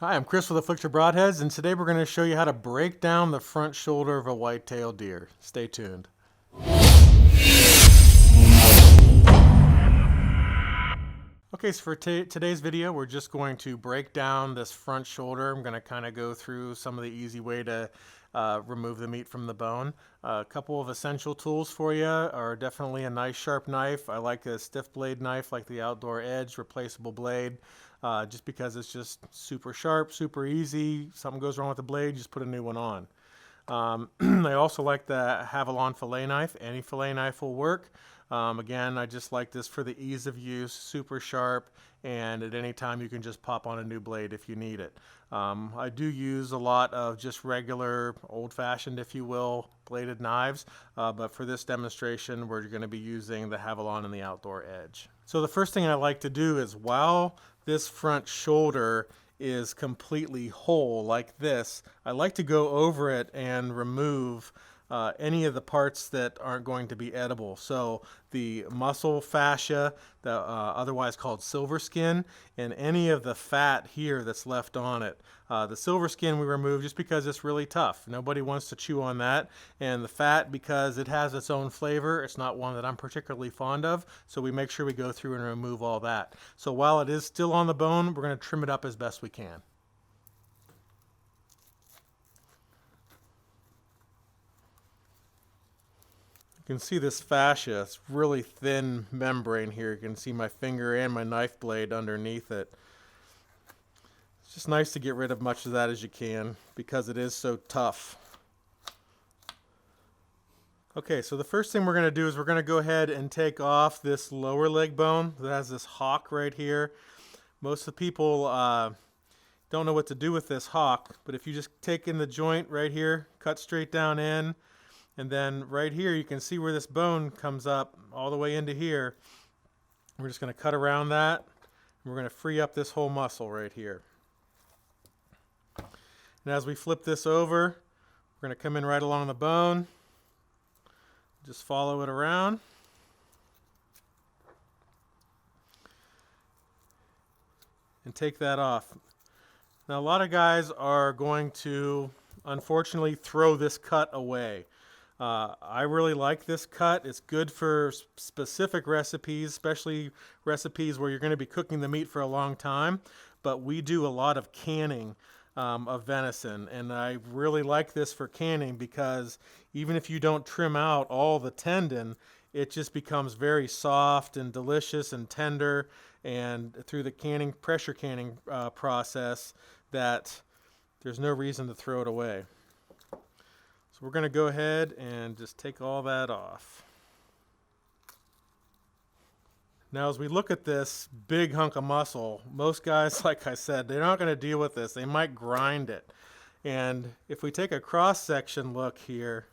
Hi, I'm Chris with Afflicted Broadheads, and today we're going to show you how to break down the front shoulder of a white-tailed deer. Stay tuned. Okay, so for today's video, we're just going to break down this front shoulder. I'm going to kind of go through some of the easy way to remove the meat from the bone. A couple of essential tools for you are definitely a nice sharp knife. I like a stiff blade knife like the Outdoor Edge replaceable blade, just because it's just super sharp, super easy. Something goes wrong with the blade, just put a new one on. I also like the Havalon fillet knife. Any fillet knife will work. Again, I just like this for the ease of use, super sharp, and at any time you can just pop on a new blade if you need it. I do use a lot of just regular, old-fashioned, if you will, bladed knives, but for this demonstration we're going to be using the Havalon and the Outdoor Edge. So the first thing I like to do is, while this front shoulder is completely whole like this, I like to go over it and remove any of the parts that aren't going to be edible. So the muscle fascia, otherwise called silver skin, and any of the fat here that's left on it. The silver skin we remove just because it's really tough. Nobody wants to chew on that. And the fat, because it has its own flavor, it's not one that I'm particularly fond of, so we make sure we go through and remove all that. So while it is still on the bone, we're going to trim it up as best we can. You can see this fascia. It's really thin membrane here. You can see my finger and my knife blade underneath it. It's just nice to get rid of much of that as you can because it is so tough. Okay, so the first thing we're going to do is we're going to go ahead and take off this lower leg bone that has this hock right here. Most of the people don't know what to do with this hock, but if you just take in the joint right here, cut straight down in, and then right here you can see where this bone comes up all the way into here. We're just going to cut around that, and we're going to free up this whole muscle right here. And as we flip this over, we're going to come in right along the bone, just follow it around. And take that off. Now a lot of guys are going to unfortunately throw this cut away. I really like this cut. It's good for specific recipes, especially recipes where you're going to be cooking the meat for a long time. But we do a lot of canning of venison, and I really like this for canning because even if you don't trim out all the tendon, it just becomes very soft and delicious and tender, and through the canning, pressure canning process, that there's no reason to throw it away. So we're going to go ahead and just take all that off. Now as we look at this big hunk of muscle, most guys, like I said, they're not going to deal with this. They might grind it. And if we take a cross-section look here,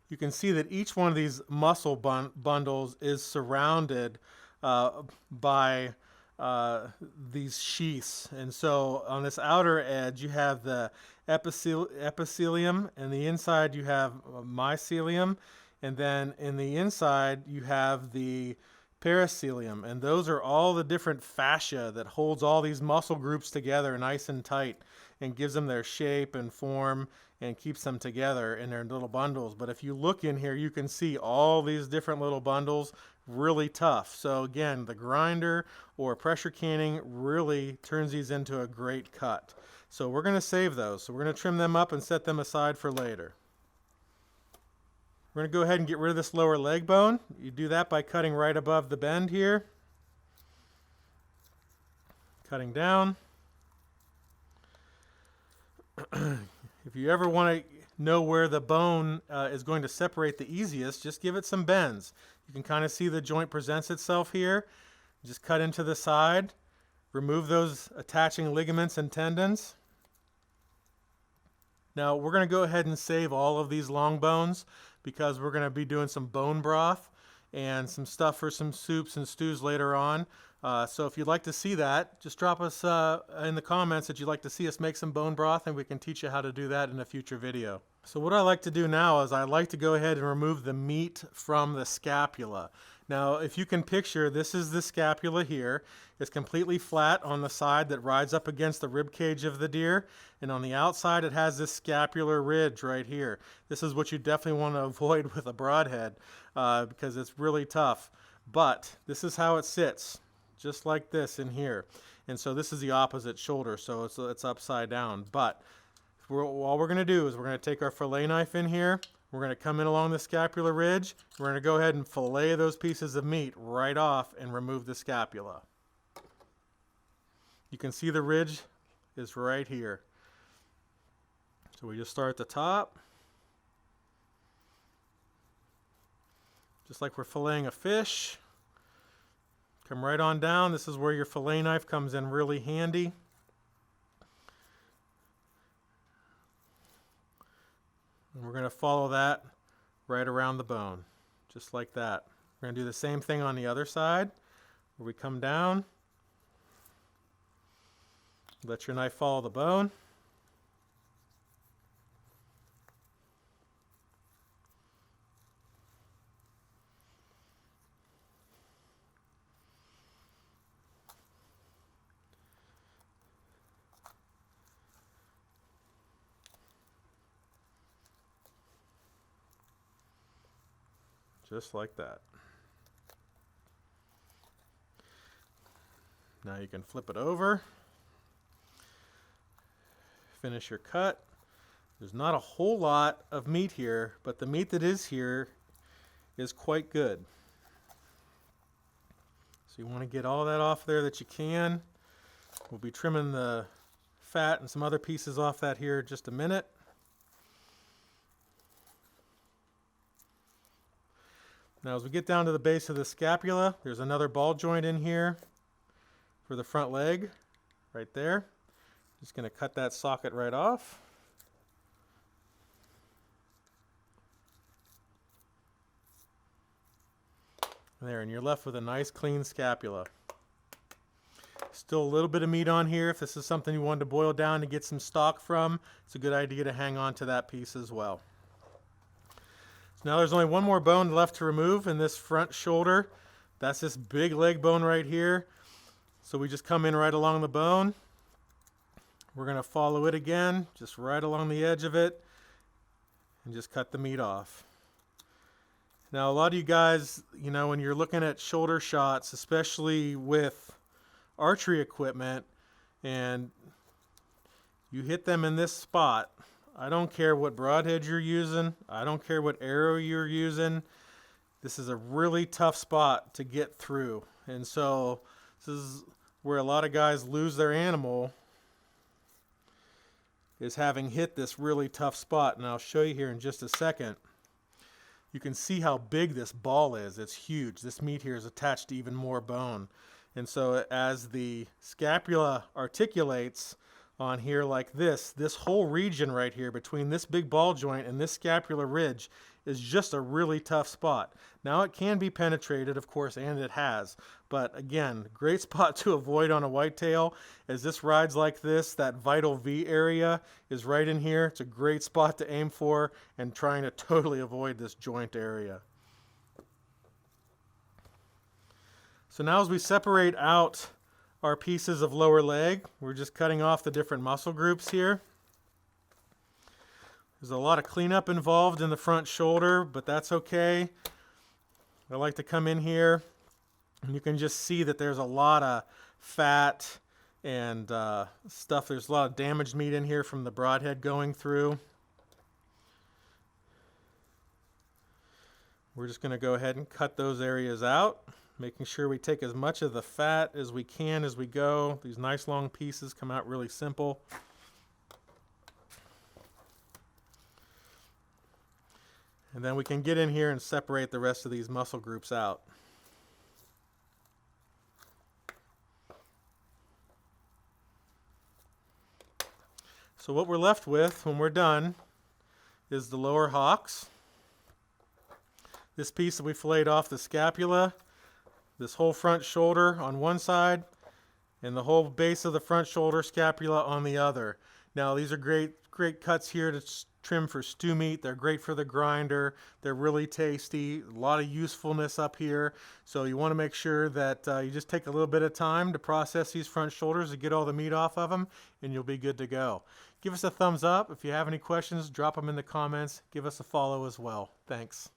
you can see that each one of these muscle bundles is surrounded by these sheaths. And so on this outer edge you have the epithelium, and the inside you have mycelium, and then in the inside you have the pericelium, and those are all the different fascia that holds all these muscle groups together nice and tight and gives them their shape and form and keeps them together in their little bundles. But if you look in here, you can see all these different little bundles, really tough. So again, the grinder or pressure canning really turns these into a great cut. So we're going to save those. So we're going to trim them up and set them aside for later. We're going to go ahead and get rid of this lower leg bone. You do that by cutting right above the bend here. Cutting down. If you ever want to know where the bone is going to separate the easiest, just give it some bends. You can kind of see the joint presents itself here. Just cut into the side. Remove those attaching ligaments and tendons. Now we're going to go ahead and save all of these long bones because we're going to be doing some bone broth and some stuff for some soups and stews later on. So if you'd like to see that, just drop us in the comments that you'd like to see us make some bone broth, and we can teach you how to do that in a future video. So what I like to do now is I like to go ahead and remove the meat from the scapula. Now, if you can picture, this is the scapula here. It's completely flat on the side that rides up against the rib cage of the deer, and on the outside it has this scapular ridge right here. This is what you definitely want to avoid with a broadhead because it's really tough. But this is how it sits, just like this in here. And so this is the opposite shoulder, so it's upside down. But all we're going to do is we're going to take our fillet knife in here. We're going to come in along the scapular ridge. We're going to go ahead and fillet those pieces of meat right off and remove the scapula. You can see the ridge is right here. So we just start at the top. Just like we're filleting a fish. Come right on down. This is where your fillet knife comes in really handy. And we're going to follow that right around the bone, just like that. We're going to do the same thing on the other side, where we come down, let your knife follow the bone. Just like that. Now you can flip it over, finish your cut. There's not a whole lot of meat here, but the meat that is here is quite good. So you want to get all that off there that you can. We'll be trimming the fat and some other pieces off that here in just a minute. Now as we get down to the base of the scapula, there's another ball joint in here for the front leg, right there. Just going to cut that socket right off. There, and you're left with a nice clean scapula. Still a little bit of meat on here. If this is something you wanted to boil down to get some stock from, it's a good idea to hang on to that piece as well. Now there's only one more bone left to remove in this front shoulder. That's this big leg bone right here. So we just come in right along the bone. We're going to follow it again, just right along the edge of it, and just cut the meat off. Now a lot of you guys, you know, when you're looking at shoulder shots, especially with archery equipment, and you hit them in this spot, I don't care what broadhead you're using. I don't care what arrow you're using. This is a really tough spot to get through. And so this is where a lot of guys lose their animal, is having hit this really tough spot. And I'll show you here in just a second. You can see how big this ball is. It's huge. This meat here is attached to even more bone. And so as the scapula articulates on here like this whole region right here between this big ball joint and this scapular ridge is just a really tough spot. Now it can be penetrated, of course, and it has, but again, great spot to avoid on a whitetail. As this rides like this, that vital V area is right in here. It's a great spot to aim for, and trying to totally avoid this joint area. So now as we separate out our pieces of lower leg, we're just cutting off the different muscle groups here. There's a lot of cleanup involved in the front shoulder, but that's okay. I like to come in here, and you can just see that there's a lot of fat and stuff. There's a lot of damaged meat in here from the broadhead going through. We're just going to go ahead and cut those areas out, making sure we take as much of the fat as we can as we go. These nice long pieces come out really simple. And then we can get in here and separate the rest of these muscle groups out. So what we're left with when we're done is the lower hocks. This piece that we filleted off the scapula, this whole front shoulder on one side, and the whole base of the front shoulder scapula on the other. Now these are great great cuts here to trim for stew meat. They're great for the grinder. They're really tasty. A lot of usefulness up here. So you want to make sure that you just take a little bit of time to process these front shoulders to get all the meat off of them, and you'll be good to go. Give us a thumbs up. If you have any questions, drop them in the comments. Give us a follow as well. Thanks.